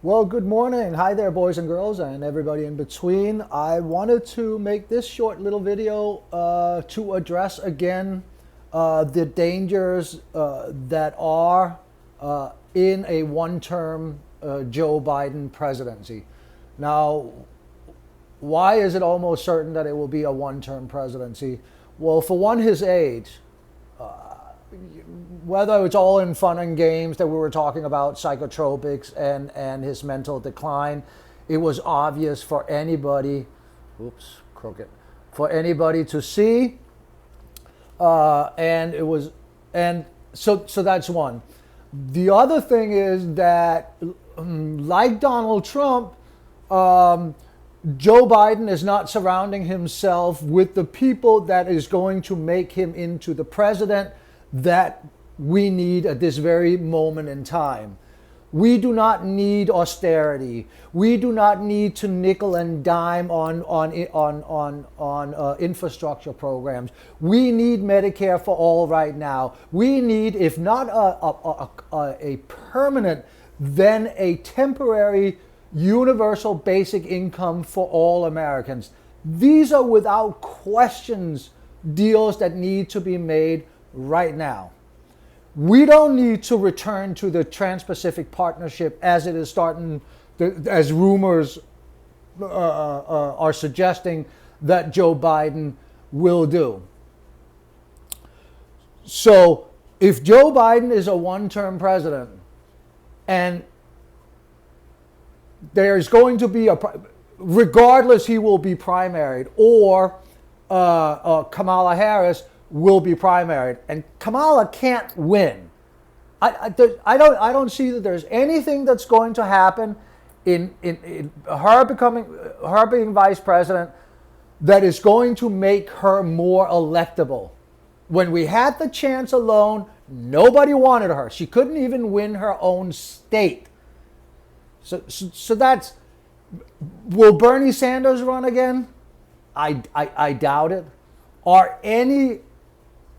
Well, good morning. Hi there, boys and girls, and everybody in between. I wanted to make this short little video to address again the dangers that are in a one-term Joe Biden presidency. Now, why is it almost certain that it will be a one-term presidency? Well, for one, his age. Whether it's all in fun and games that we were talking about, psychotropics and his mental decline, it was obvious for anybody, for anybody to see, so that's one. The other thing is that, like Donald Trump, Joe Biden is not surrounding himself with the people that is going to make him into the president that we need at this very moment in time. We do not need austerity. We do not need to nickel and dime on infrastructure programs. We need Medicare for all right now. We need, if not a permanent, then a temporary universal basic income for all Americans. These are without questions deals that need to be made right now. We don't need to return to the Trans-Pacific Partnership as it is starting, as rumors are suggesting that Joe Biden will do. So if Joe Biden is a one-term president and there's going to be regardless, he will be primaried, or Kamala Harris will be primaried, and Kamala can't win. I don't see that there's anything that's going to happen in her being vice president that is going to make her more electable. When we had the chance alone, nobody wanted her. She couldn't even win her own state. So that's, will Bernie Sanders run again? I doubt it. Are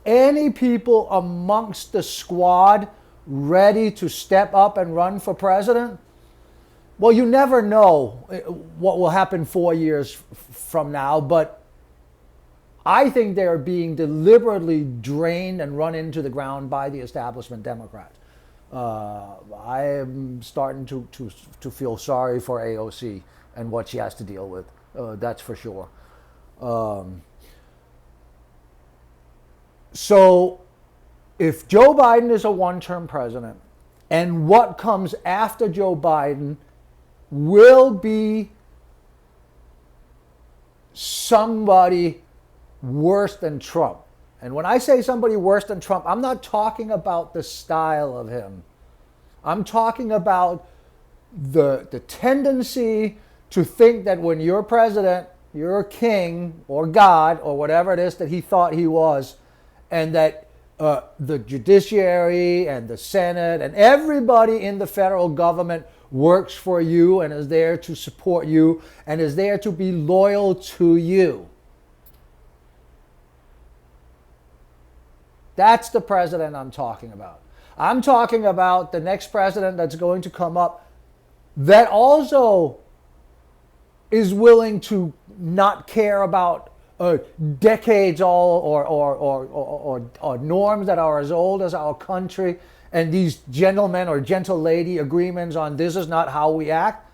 any people amongst the squad ready to step up and run for president? Well, you never know what will happen 4 years from now, but I think they are being deliberately drained and run into the ground by the establishment Democrats. I am starting to feel sorry for AOC and what she has to deal with. That's for sure. So if Joe Biden is a one-term president, and what comes after Joe Biden will be somebody worse than Trump. And when I say somebody worse than Trump, I'm not talking about the style of him. I'm talking about the tendency to think that when you're president, you're a king or God or whatever it is that he thought he was, and that the judiciary and the Senate and everybody in the federal government works for you and is there to support you and is there to be loyal to you. That's the president I'm talking about. I'm talking about the next president that's going to come up that also is willing to not care about decades old or norms that are as old as our country, and these gentlemen or gentle lady agreements on this is not how we act.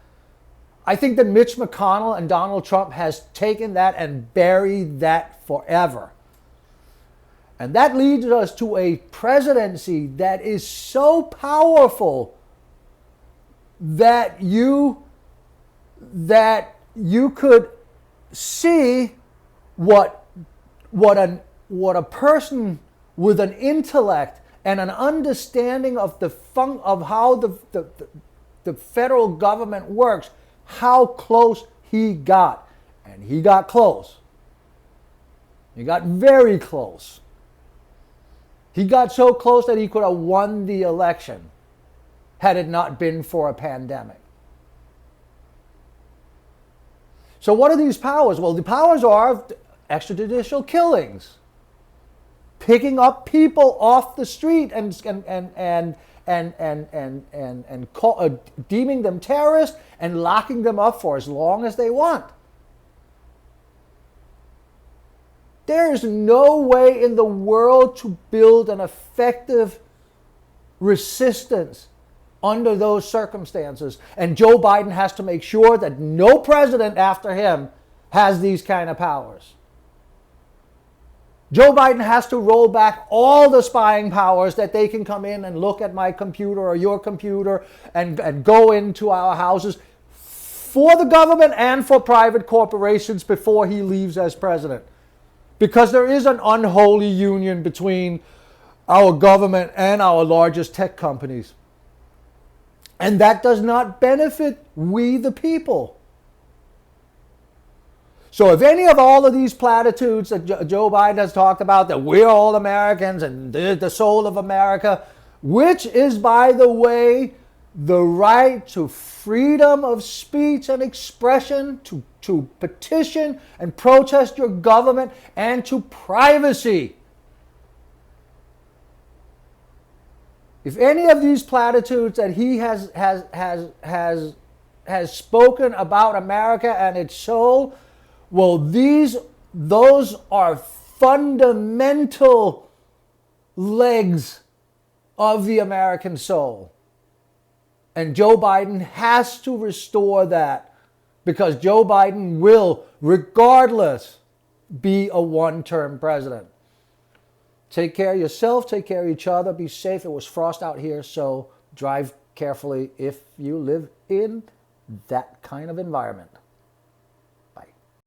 I think that Mitch McConnell and Donald Trump has taken that and buried that forever. And that leads us to a presidency that is so powerful that you could see what a person with an intellect and an understanding of of how the federal government works, how close he got. And he got close. He got very close. He got so close that he could have won the election had it not been for a pandemic. So what are these powers? Well, the powers are extrajudicial killings, picking up people off the street and deeming them terrorists and locking them up for as long as they want. There is no way in the world to build an effective resistance under those circumstances. And Joe Biden has to make sure that no president after him has these kind of powers. Joe Biden has to roll back all the spying powers that they can come in and look at my computer or your computer and go into our houses for the government and for private corporations before he leaves as president. Because there is an unholy union between our government and our largest tech companies. And that does not benefit we the people. So if any of all of these platitudes that Joe Biden has talked about, that we're all Americans and the soul of America, which is, by the way, the right to freedom of speech and expression, to petition and protest your government, and to privacy. If any of these platitudes that he has spoken about America and its soul, well, those are fundamental legs of the American soul. And Joe Biden has to restore that, because Joe Biden will, regardless, be a one-term president. Take care of yourself, take care of each other, be safe. It was frost out here, so drive carefully if you live in that kind of environment.